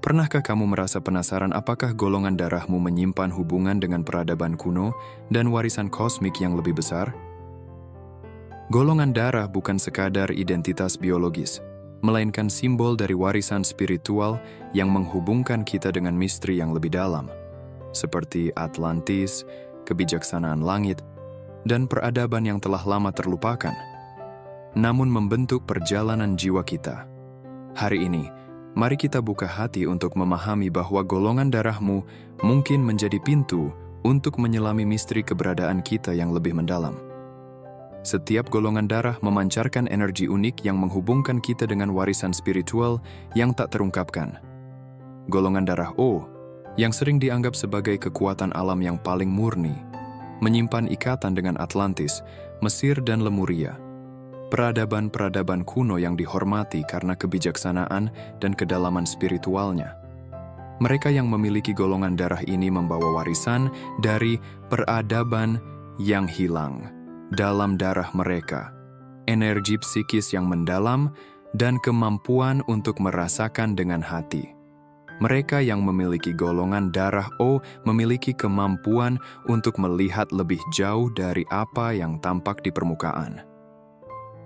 Pernahkah kamu merasa penasaran apakah golongan darahmu menyimpan hubungan dengan peradaban kuno dan warisan kosmik yang lebih besar? Golongan darah bukan sekadar identitas biologis, melainkan simbol dari warisan spiritual yang menghubungkan kita dengan misteri yang lebih dalam, seperti Atlantis, kebijaksanaan langit, dan peradaban yang telah lama terlupakan, namun membentuk perjalanan jiwa kita. Hari ini, mari kita buka hati untuk memahami bahwa golongan darahmu mungkin menjadi pintu untuk menyelami misteri keberadaan kita yang lebih mendalam. Setiap golongan darah memancarkan energi unik yang menghubungkan kita dengan warisan spiritual yang tak terungkapkan. Golongan darah O, yang sering dianggap sebagai kekuatan alam yang paling murni, menyimpan ikatan dengan Atlantis, Mesir dan Lemuria. Peradaban-peradaban kuno yang dihormati karena kebijaksanaan dan kedalaman spiritualnya. Mereka yang memiliki golongan darah ini membawa warisan dari peradaban yang hilang dalam darah mereka, energi psikis yang mendalam, dan kemampuan untuk merasakan dengan hati. Mereka yang memiliki golongan darah O memiliki kemampuan untuk melihat lebih jauh dari apa yang tampak di permukaan.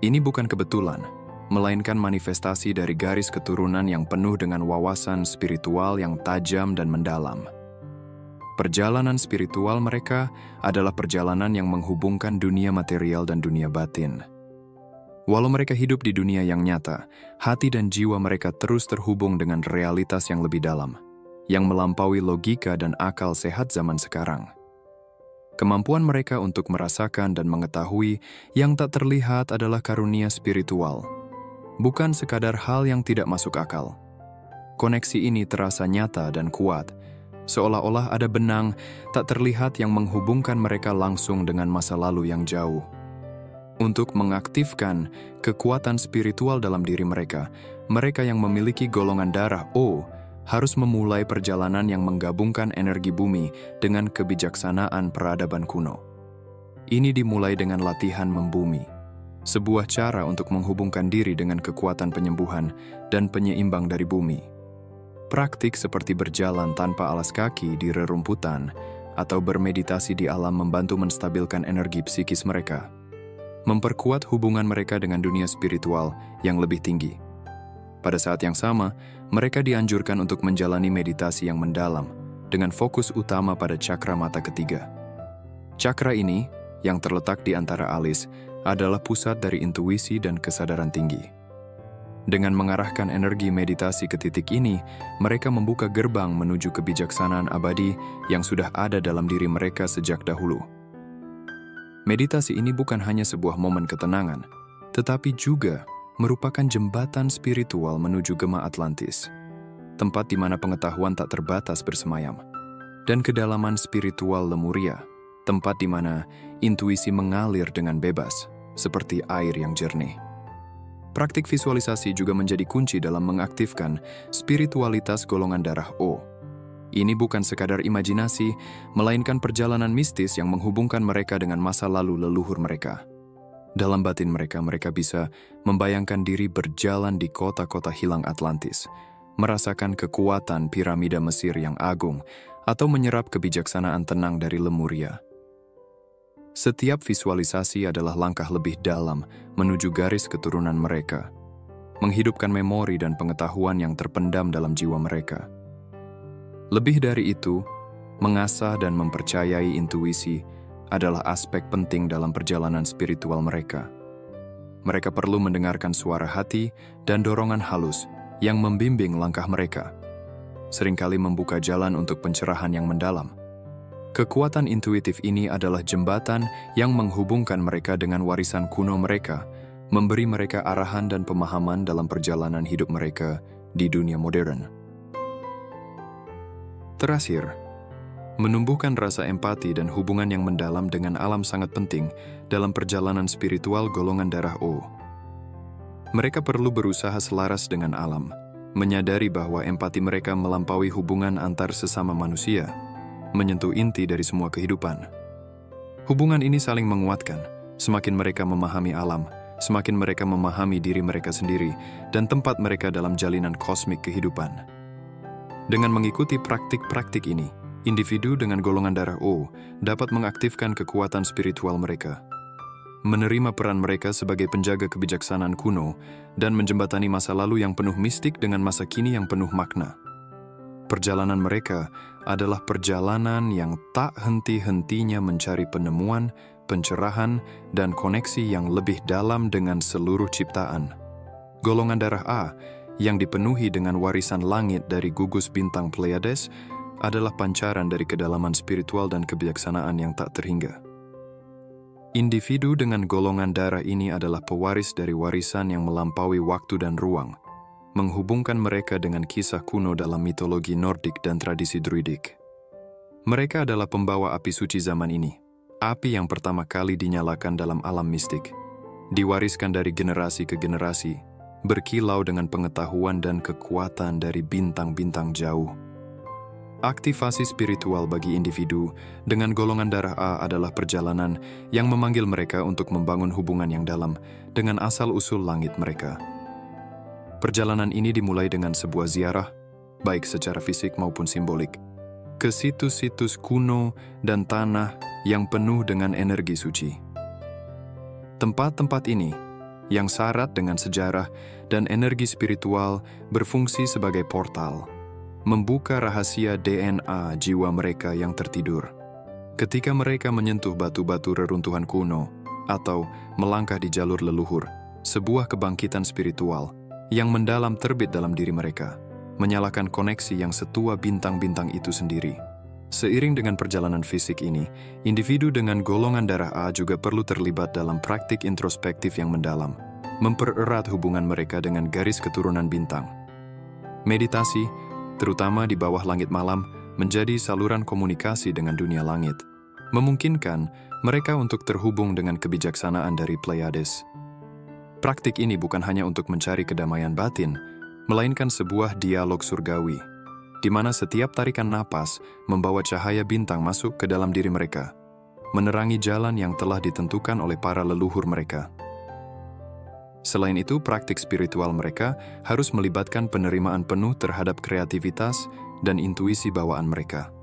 Ini bukan kebetulan, melainkan manifestasi dari garis keturunan yang penuh dengan wawasan spiritual yang tajam dan mendalam. Perjalanan spiritual mereka adalah perjalanan yang menghubungkan dunia material dan dunia batin. Walau mereka hidup di dunia yang nyata, hati dan jiwa mereka terus terhubung dengan realitas yang lebih dalam, yang melampaui logika dan akal sehat zaman sekarang. Kemampuan mereka untuk merasakan dan mengetahui yang tak terlihat adalah karunia spiritual, bukan sekadar hal yang tidak masuk akal. Koneksi ini terasa nyata dan kuat, seolah-olah ada benang tak terlihat yang menghubungkan mereka langsung dengan masa lalu yang jauh. Untuk mengaktifkan kekuatan spiritual dalam diri mereka, mereka yang memiliki golongan darah O harus memulai perjalanan yang menggabungkan energi bumi dengan kebijaksanaan peradaban kuno. Ini dimulai dengan latihan membumi, sebuah cara untuk menghubungkan diri dengan kekuatan penyembuhan dan penyeimbang dari bumi. Praktik seperti berjalan tanpa alas kaki di rerumputan atau bermeditasi di alam membantu menstabilkan energi psikis mereka, memperkuat hubungan mereka dengan dunia spiritual yang lebih tinggi. Pada saat yang sama, mereka dianjurkan untuk menjalani meditasi yang mendalam dengan fokus utama pada cakra mata ketiga. Cakra ini, yang terletak di antara alis, adalah pusat dari intuisi dan kesadaran tinggi. Dengan mengarahkan energi meditasi ke titik ini, mereka membuka gerbang menuju kebijaksanaan abadi yang sudah ada dalam diri mereka sejak dahulu. Meditasi ini bukan hanya sebuah momen ketenangan, tetapi juga merupakan jembatan spiritual menuju Gema Atlantis, tempat di mana pengetahuan tak terbatas bersemayam, dan kedalaman spiritual Lemuria, tempat di mana intuisi mengalir dengan bebas, seperti air yang jernih. Praktik visualisasi juga menjadi kunci dalam mengaktifkan spiritualitas golongan darah O. Ini bukan sekadar imajinasi, melainkan perjalanan mistis yang menghubungkan mereka dengan masa lalu leluhur mereka. Dalam batin mereka, mereka bisa membayangkan diri berjalan di kota-kota hilang Atlantis, merasakan kekuatan piramida Mesir yang agung, atau menyerap kebijaksanaan tenang dari Lemuria. Setiap visualisasi adalah langkah lebih dalam menuju garis keturunan mereka, menghidupkan memori dan pengetahuan yang terpendam dalam jiwa mereka. Lebih dari itu, mengasah dan mempercayai intuisi adalah aspek penting dalam perjalanan spiritual mereka. Mereka perlu mendengarkan suara hati dan dorongan halus yang membimbing langkah mereka, seringkali membuka jalan untuk pencerahan yang mendalam. Kekuatan intuitif ini adalah jembatan yang menghubungkan mereka dengan warisan kuno mereka, memberi mereka arahan dan pemahaman dalam perjalanan hidup mereka di dunia modern. Terakhir, menumbuhkan rasa empati dan hubungan yang mendalam dengan alam sangat penting dalam perjalanan spiritual golongan darah O. Mereka perlu berusaha selaras dengan alam, menyadari bahwa empati mereka melampaui hubungan antar sesama manusia, menyentuh inti dari semua kehidupan. Hubungan ini saling menguatkan. Semakin mereka memahami alam, semakin mereka memahami diri mereka sendiri dan tempat mereka dalam jalinan kosmik kehidupan. Dengan mengikuti praktik-praktik ini, individu dengan golongan darah O dapat mengaktifkan kekuatan spiritual mereka, menerima peran mereka sebagai penjaga kebijaksanaan kuno, dan menjembatani masa lalu yang penuh mistik dengan masa kini yang penuh makna. Perjalanan mereka adalah perjalanan yang tak henti-hentinya mencari penemuan, pencerahan, dan koneksi yang lebih dalam dengan seluruh ciptaan. Golongan darah A yang dipenuhi dengan warisan langit dari gugus bintang Pleiades adalah pancaran dari kedalaman spiritual dan kebijaksanaan yang tak terhingga. Individu dengan golongan darah ini adalah pewaris dari warisan yang melampaui waktu dan ruang, menghubungkan mereka dengan kisah kuno dalam mitologi Nordik dan tradisi Druidik. Mereka adalah pembawa api suci zaman ini, api yang pertama kali dinyalakan dalam alam mistik, diwariskan dari generasi ke generasi, berkilau dengan pengetahuan dan kekuatan dari bintang-bintang jauh. Aktivasi spiritual bagi individu dengan golongan darah A adalah perjalanan yang memanggil mereka untuk membangun hubungan yang dalam dengan asal-usul langit mereka. Perjalanan ini dimulai dengan sebuah ziarah, baik secara fisik maupun simbolik, ke situs-situs kuno dan tanah yang penuh dengan energi suci. Tempat-tempat ini yang syarat dengan sejarah dan energi spiritual berfungsi sebagai portal, membuka rahasia DNA jiwa mereka yang tertidur. Ketika mereka menyentuh batu-batu reruntuhan kuno atau melangkah di jalur leluhur, sebuah kebangkitan spiritual yang mendalam terbit dalam diri mereka, menyalakan koneksi yang setua bintang-bintang itu sendiri. Seiring dengan perjalanan fisik ini, individu dengan golongan darah A juga perlu terlibat dalam praktik introspektif yang mendalam, mempererat hubungan mereka dengan garis keturunan bintang. Meditasi, terutama di bawah langit malam, menjadi saluran komunikasi dengan dunia langit, memungkinkan mereka untuk terhubung dengan kebijaksanaan dari Pleiades. Praktik ini bukan hanya untuk mencari kedamaian batin, melainkan sebuah dialog surgawi, di mana setiap tarikan napas membawa cahaya bintang masuk ke dalam diri mereka, menerangi jalan yang telah ditentukan oleh para leluhur mereka. Selain itu, praktik spiritual mereka harus melibatkan penerimaan penuh terhadap kreativitas dan intuisi bawaan mereka.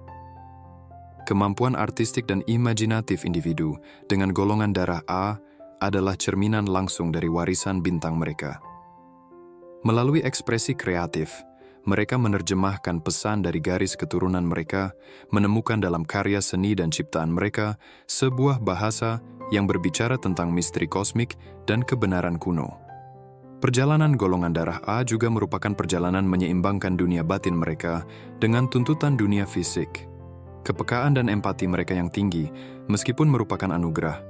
Kemampuan artistik dan imajinatif individu dengan golongan darah A adalah cerminan langsung dari warisan bintang mereka. Melalui ekspresi kreatif, mereka menerjemahkan pesan dari garis keturunan mereka, menemukan dalam karya seni dan ciptaan mereka sebuah bahasa yang berbicara tentang misteri kosmik dan kebenaran kuno. Perjalanan golongan darah A juga merupakan perjalanan menyeimbangkan dunia batin mereka dengan tuntutan dunia fisik. Kepekaan dan empati mereka yang tinggi, meskipun merupakan anugerah,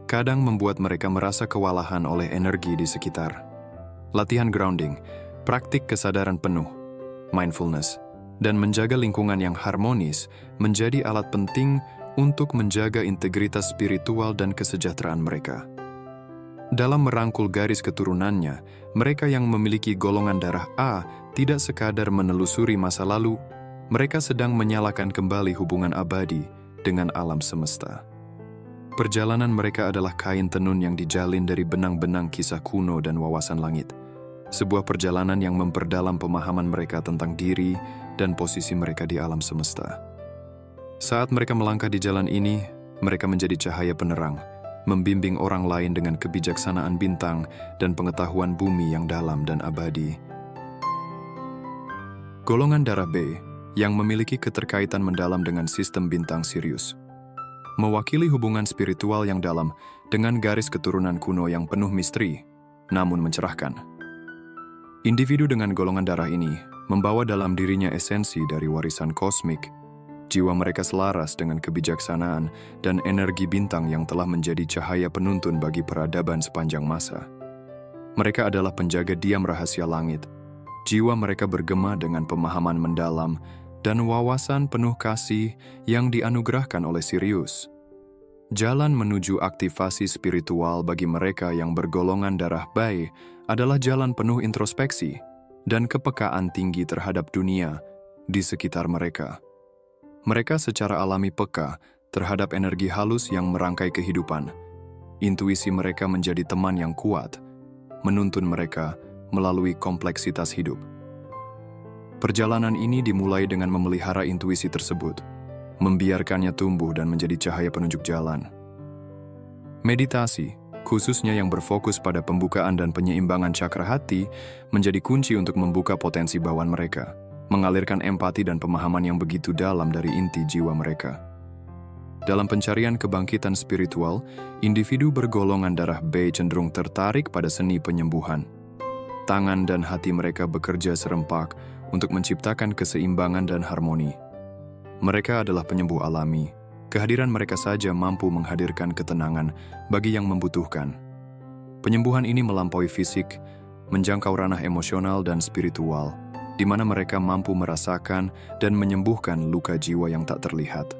kadang membuat mereka merasa kewalahan oleh energi di sekitar. Latihan grounding, praktik kesadaran penuh, mindfulness, dan menjaga lingkungan yang harmonis menjadi alat penting untuk menjaga integritas spiritual dan kesejahteraan mereka. Dalam merangkul garis keturunannya, mereka yang memiliki golongan darah A tidak sekadar menelusuri masa lalu, mereka sedang menyalakan kembali hubungan abadi dengan alam semesta. Perjalanan mereka adalah kain tenun yang dijalin dari benang-benang kisah kuno dan wawasan langit. Sebuah perjalanan yang memperdalam pemahaman mereka tentang diri dan posisi mereka di alam semesta. Saat mereka melangkah di jalan ini, mereka menjadi cahaya penerang, membimbing orang lain dengan kebijaksanaan bintang dan pengetahuan bumi yang dalam dan abadi. Golongan darah B yang memiliki keterkaitan mendalam dengan sistem bintang Sirius, mewakili hubungan spiritual yang dalam dengan garis keturunan kuno yang penuh misteri, namun mencerahkan. Individu dengan golongan darah ini membawa dalam dirinya esensi dari warisan kosmik. Jiwa mereka selaras dengan kebijaksanaan dan energi bintang yang telah menjadi cahaya penuntun bagi peradaban sepanjang masa. Mereka adalah penjaga diam rahasia langit. Jiwa mereka bergema dengan pemahaman mendalam dan wawasan penuh kasih yang dianugerahkan oleh Sirius. Jalan menuju aktivasi spiritual bagi mereka yang bergolongan darah B adalah jalan penuh introspeksi dan kepekaan tinggi terhadap dunia di sekitar mereka. Mereka secara alami peka terhadap energi halus yang merangkai kehidupan. Intuisi mereka menjadi teman yang kuat, menuntun mereka melalui kompleksitas hidup. Perjalanan ini dimulai dengan memelihara intuisi tersebut, membiarkannya tumbuh dan menjadi cahaya penunjuk jalan. Meditasi, khususnya yang berfokus pada pembukaan dan penyeimbangan cakra hati, menjadi kunci untuk membuka potensi bawaan mereka, mengalirkan empati dan pemahaman yang begitu dalam dari inti jiwa mereka. Dalam pencarian kebangkitan spiritual, individu bergolongan darah B cenderung tertarik pada seni penyembuhan. Tangan dan hati mereka bekerja serempak untuk menciptakan keseimbangan dan harmoni. Mereka adalah penyembuh alami. Kehadiran mereka saja mampu menghadirkan ketenangan bagi yang membutuhkan. Penyembuhan ini melampaui fisik, menjangkau ranah emosional dan spiritual, di mana mereka mampu merasakan dan menyembuhkan luka jiwa yang tak terlihat.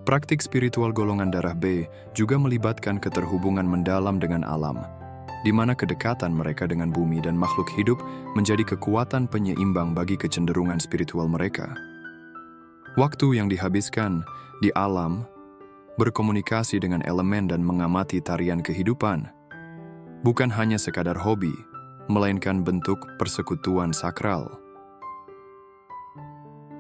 Praktik spiritual golongan darah B juga melibatkan keterhubungan mendalam dengan alam, di mana kedekatan mereka dengan bumi dan makhluk hidup menjadi kekuatan penyeimbang bagi kecenderungan spiritual mereka. Waktu yang dihabiskan di alam, berkomunikasi dengan elemen dan mengamati tarian kehidupan, bukan hanya sekadar hobi, melainkan bentuk persekutuan sakral.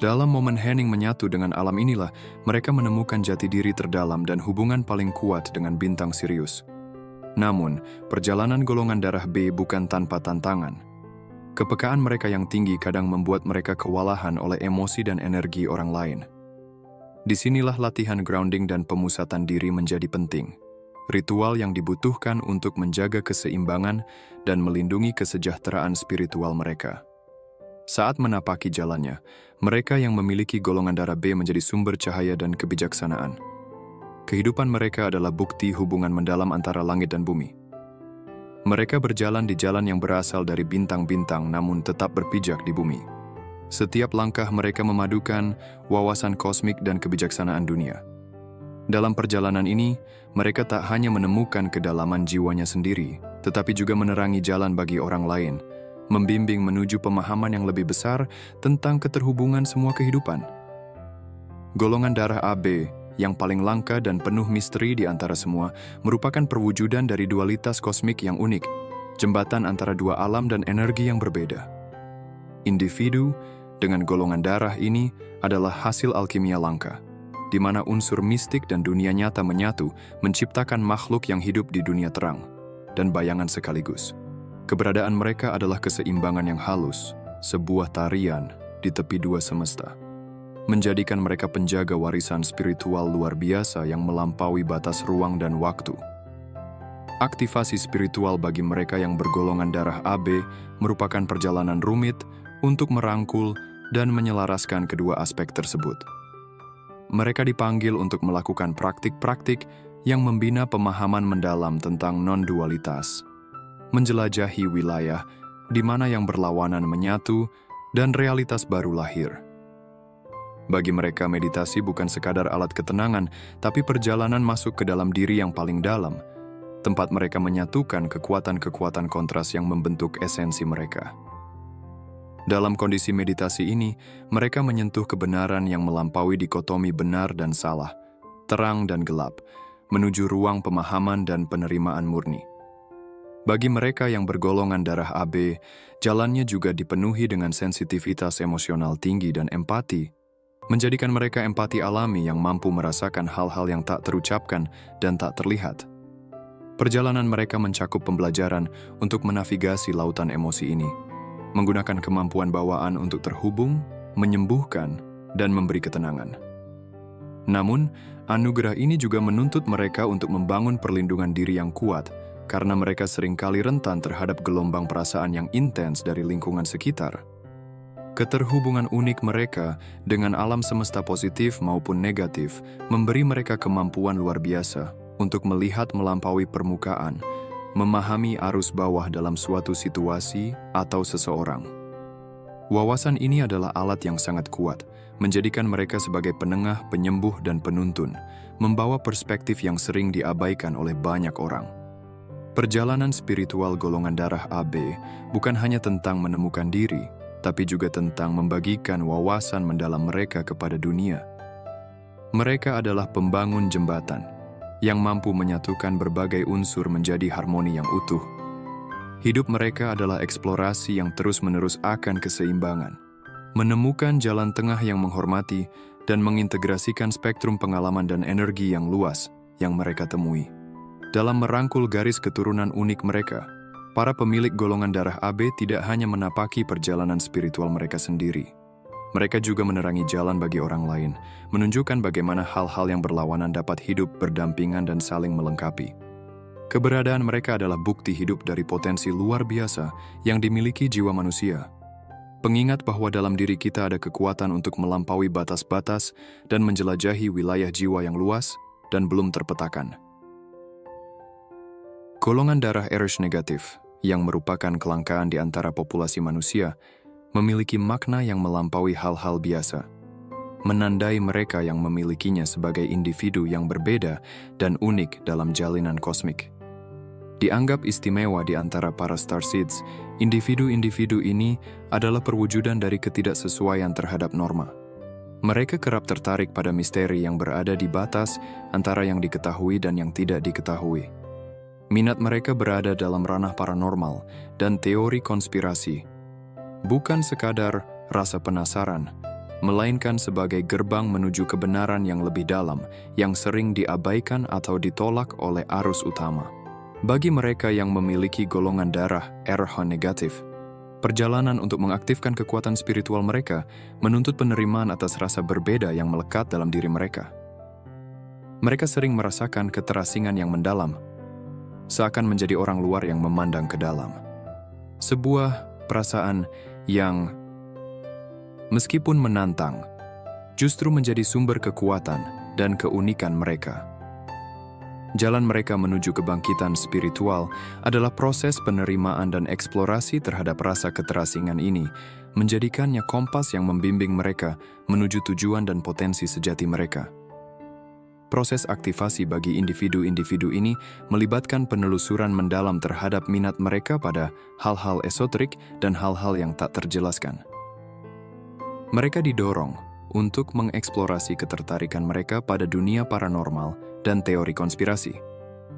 Dalam momen hening menyatu dengan alam inilah, mereka menemukan jati diri terdalam dan hubungan paling kuat dengan bintang Sirius. Namun, perjalanan golongan darah B bukan tanpa tantangan. Kepekaan mereka yang tinggi kadang membuat mereka kewalahan oleh emosi dan energi orang lain. Disinilah latihan grounding dan pemusatan diri menjadi penting. Ritual yang dibutuhkan untuk menjaga keseimbangan dan melindungi kesejahteraan spiritual mereka. Saat menapaki jalannya, mereka yang memiliki golongan darah B menjadi sumber cahaya dan kebijaksanaan. Kehidupan mereka adalah bukti hubungan mendalam antara langit dan bumi. Mereka berjalan di jalan yang berasal dari bintang-bintang namun tetap berpijak di bumi. Setiap langkah mereka memadukan wawasan kosmik dan kebijaksanaan dunia. Dalam perjalanan ini, mereka tak hanya menemukan kedalaman jiwanya sendiri, tetapi juga menerangi jalan bagi orang lain, membimbing menuju pemahaman yang lebih besar tentang keterhubungan semua kehidupan. Golongan darah AB yang paling langka dan penuh misteri di antara semua, merupakan perwujudan dari dualitas kosmik yang unik, jembatan antara dua alam dan energi yang berbeda. Individu dengan golongan darah ini adalah hasil alkimia langka, di mana unsur mistik dan dunia nyata menyatu, menciptakan makhluk yang hidup di dunia terang dan bayangan sekaligus. Keberadaan mereka adalah keseimbangan yang halus, sebuah tarian di tepi dua semesta, menjadikan mereka penjaga warisan spiritual luar biasa yang melampaui batas ruang dan waktu. Aktivasi spiritual bagi mereka yang bergolongan darah AB merupakan perjalanan rumit untuk merangkul dan menyelaraskan kedua aspek tersebut. Mereka dipanggil untuk melakukan praktik-praktik yang membina pemahaman mendalam tentang non-dualitas, menjelajahi wilayah di mana yang berlawanan menyatu dan realitas baru lahir. Bagi mereka, meditasi bukan sekadar alat ketenangan, tapi perjalanan masuk ke dalam diri yang paling dalam, tempat mereka menyatukan kekuatan-kekuatan kontras yang membentuk esensi mereka. Dalam kondisi meditasi ini, mereka menyentuh kebenaran yang melampaui dikotomi benar dan salah, terang dan gelap, menuju ruang pemahaman dan penerimaan murni. Bagi mereka yang bergolongan darah AB, jalannya juga dipenuhi dengan sensitivitas emosional tinggi dan empati, menjadikan mereka empati alami yang mampu merasakan hal-hal yang tak terucapkan dan tak terlihat. Perjalanan mereka mencakup pembelajaran untuk menavigasi lautan emosi ini, menggunakan kemampuan bawaan untuk terhubung, menyembuhkan, dan memberi ketenangan. Namun, anugerah ini juga menuntut mereka untuk membangun perlindungan diri yang kuat, karena mereka seringkali rentan terhadap gelombang perasaan yang intens dari lingkungan sekitar. Keterhubungan unik mereka dengan alam semesta positif maupun negatif memberi mereka kemampuan luar biasa untuk melihat melampaui permukaan, memahami arus bawah dalam suatu situasi atau seseorang. Wawasan ini adalah alat yang sangat kuat, menjadikan mereka sebagai penengah, penyembuh, dan penuntun, membawa perspektif yang sering diabaikan oleh banyak orang. Perjalanan spiritual golongan darah AB bukan hanya tentang menemukan diri, tapi juga tentang membagikan wawasan mendalam mereka kepada dunia. Mereka adalah pembangun jembatan yang mampu menyatukan berbagai unsur menjadi harmoni yang utuh. Hidup mereka adalah eksplorasi yang terus-menerus akan keseimbangan, menemukan jalan tengah yang menghormati dan mengintegrasikan spektrum pengalaman dan energi yang luas yang mereka temui. Dalam merangkul garis keturunan unik mereka, para pemilik golongan darah AB tidak hanya menapaki perjalanan spiritual mereka sendiri. Mereka juga menerangi jalan bagi orang lain, menunjukkan bagaimana hal-hal yang berlawanan dapat hidup berdampingan dan saling melengkapi. Keberadaan mereka adalah bukti hidup dari potensi luar biasa yang dimiliki jiwa manusia. Pengingat bahwa dalam diri kita ada kekuatan untuk melampaui batas-batas dan menjelajahi wilayah jiwa yang luas dan belum terpetakan. Golongan darah Rh negatif, yang merupakan kelangkaan di antara populasi manusia, memiliki makna yang melampaui hal-hal biasa, menandai mereka yang memilikinya sebagai individu yang berbeda dan unik dalam jalinan kosmik. Dianggap istimewa di antara para starseeds, individu-individu ini adalah perwujudan dari ketidaksesuaian terhadap norma. Mereka kerap tertarik pada misteri yang berada di batas antara yang diketahui dan yang tidak diketahui. Minat mereka berada dalam ranah paranormal dan teori konspirasi, bukan sekadar rasa penasaran, melainkan sebagai gerbang menuju kebenaran yang lebih dalam yang sering diabaikan atau ditolak oleh arus utama. Bagi mereka yang memiliki golongan darah Rh negatif, perjalanan untuk mengaktifkan kekuatan spiritual mereka menuntut penerimaan atas rasa berbeda yang melekat dalam diri mereka. Mereka sering merasakan keterasingan yang mendalam, seakan menjadi orang luar yang memandang ke dalam. Sebuah perasaan yang, meskipun menantang, justru menjadi sumber kekuatan dan keunikan mereka. Jalan mereka menuju kebangkitan spiritual adalah proses penerimaan dan eksplorasi terhadap rasa keterasingan ini, menjadikannya kompas yang membimbing mereka menuju tujuan dan potensi sejati mereka. Proses aktivasi bagi individu-individu ini melibatkan penelusuran mendalam terhadap minat mereka pada hal-hal esoterik dan hal-hal yang tak terjelaskan. Mereka didorong untuk mengeksplorasi ketertarikan mereka pada dunia paranormal dan teori konspirasi,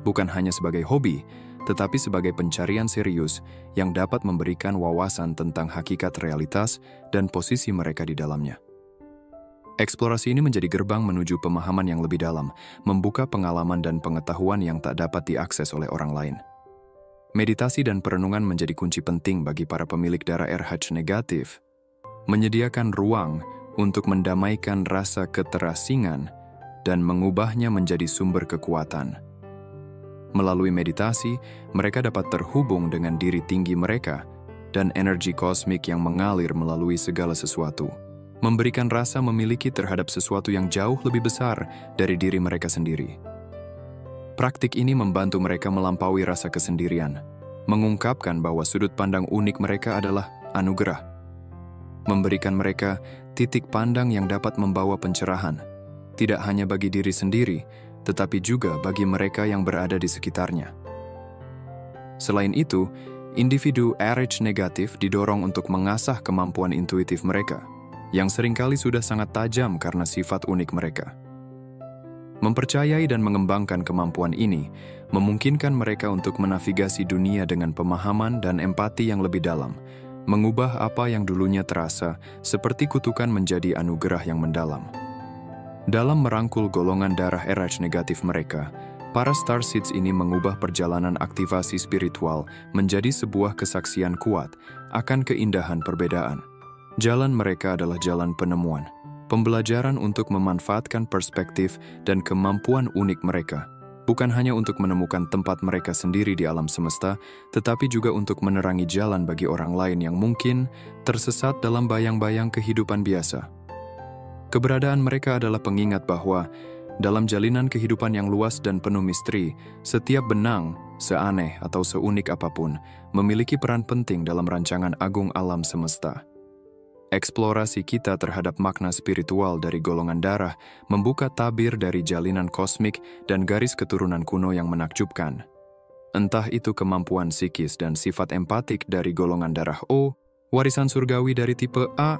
bukan hanya sebagai hobi, tetapi sebagai pencarian serius yang dapat memberikan wawasan tentang hakikat realitas dan posisi mereka di dalamnya. Eksplorasi ini menjadi gerbang menuju pemahaman yang lebih dalam, membuka pengalaman dan pengetahuan yang tak dapat diakses oleh orang lain. Meditasi dan perenungan menjadi kunci penting bagi para pemilik darah Rh negatif, menyediakan ruang untuk mendamaikan rasa keterasingan dan mengubahnya menjadi sumber kekuatan. Melalui meditasi, mereka dapat terhubung dengan diri tinggi mereka dan energi kosmik yang mengalir melalui segala sesuatu, memberikan rasa memiliki terhadap sesuatu yang jauh lebih besar dari diri mereka sendiri. Praktik ini membantu mereka melampaui rasa kesendirian, mengungkapkan bahwa sudut pandang unik mereka adalah anugerah, memberikan mereka titik pandang yang dapat membawa pencerahan, tidak hanya bagi diri sendiri, tetapi juga bagi mereka yang berada di sekitarnya. Selain itu, individu Rh negatif didorong untuk mengasah kemampuan intuitif mereka, yang seringkali sudah sangat tajam karena sifat unik mereka. Mempercayai dan mengembangkan kemampuan ini memungkinkan mereka untuk menavigasi dunia dengan pemahaman dan empati yang lebih dalam, mengubah apa yang dulunya terasa seperti kutukan menjadi anugerah yang mendalam. Dalam merangkul golongan darah Rh negatif mereka, para starseeds ini mengubah perjalanan aktivasi spiritual menjadi sebuah kesaksian kuat akan keindahan perbedaan. Jalan mereka adalah jalan penemuan, pembelajaran untuk memanfaatkan perspektif dan kemampuan unik mereka, bukan hanya untuk menemukan tempat mereka sendiri di alam semesta, tetapi juga untuk menerangi jalan bagi orang lain yang mungkin tersesat dalam bayang-bayang kehidupan biasa. Keberadaan mereka adalah pengingat bahwa dalam jalinan kehidupan yang luas dan penuh misteri, setiap benang, seaneh atau seunik apapun, memiliki peran penting dalam rancangan agung alam semesta. Eksplorasi kita terhadap makna spiritual dari golongan darah membuka tabir dari jalinan kosmik dan garis keturunan kuno yang menakjubkan. Entah itu kemampuan psikis dan sifat empatik dari golongan darah O, warisan surgawi dari tipe A,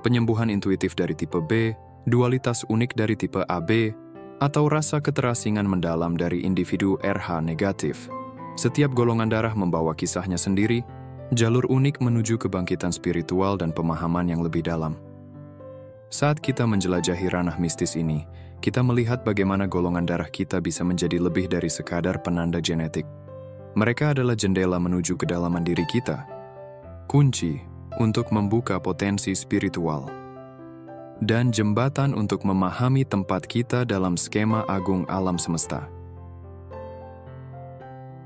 penyembuhan intuitif dari tipe B, dualitas unik dari tipe AB, atau rasa keterasingan mendalam dari individu Rh negatif. Setiap golongan darah membawa kisahnya sendiri, Jalur unik menuju kebangkitan spiritual dan pemahaman yang lebih dalam. Saat kita menjelajahi ranah mistis ini, kita melihat bagaimana golongan darah kita bisa menjadi lebih dari sekadar penanda genetik. Mereka adalah jendela menuju kedalaman diri kita, kunci untuk membuka potensi spiritual, dan jembatan untuk memahami tempat kita dalam skema agung alam semesta.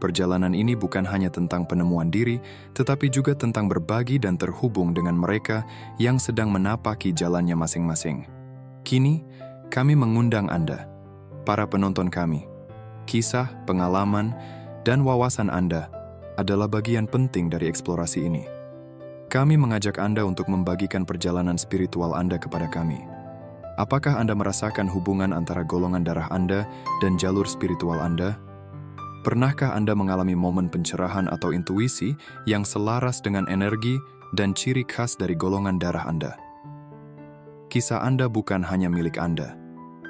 Perjalanan ini bukan hanya tentang penemuan diri, tetapi juga tentang berbagi dan terhubung dengan mereka yang sedang menapaki jalannya masing-masing. Kini, kami mengundang Anda, para penonton kami. Kisah, pengalaman, dan wawasan Anda adalah bagian penting dari eksplorasi ini. Kami mengajak Anda untuk membagikan perjalanan spiritual Anda kepada kami. Apakah Anda merasakan hubungan antara golongan darah Anda dan jalur spiritual Anda? Pernahkah Anda mengalami momen pencerahan atau intuisi yang selaras dengan energi dan ciri khas dari golongan darah Anda? Kisah Anda bukan hanya milik Anda,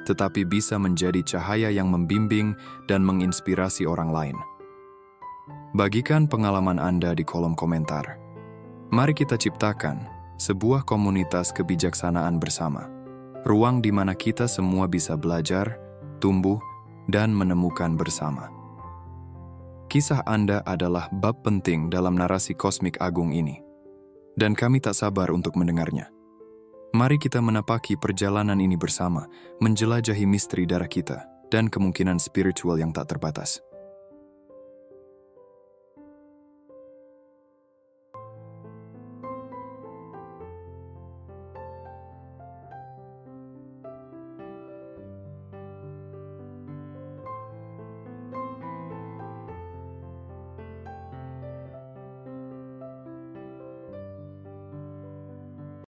tetapi bisa menjadi cahaya yang membimbing dan menginspirasi orang lain. Bagikan pengalaman Anda di kolom komentar. Mari kita ciptakan sebuah komunitas kebijaksanaan bersama. Ruang di mana kita semua bisa belajar, tumbuh, dan menemukan bersama. Kisah Anda adalah bab penting dalam narasi kosmik agung ini. Dan kami tak sabar untuk mendengarnya. Mari kita menapaki perjalanan ini bersama, menjelajahi misteri darah kita, dan kemungkinan spiritual yang tak terbatas.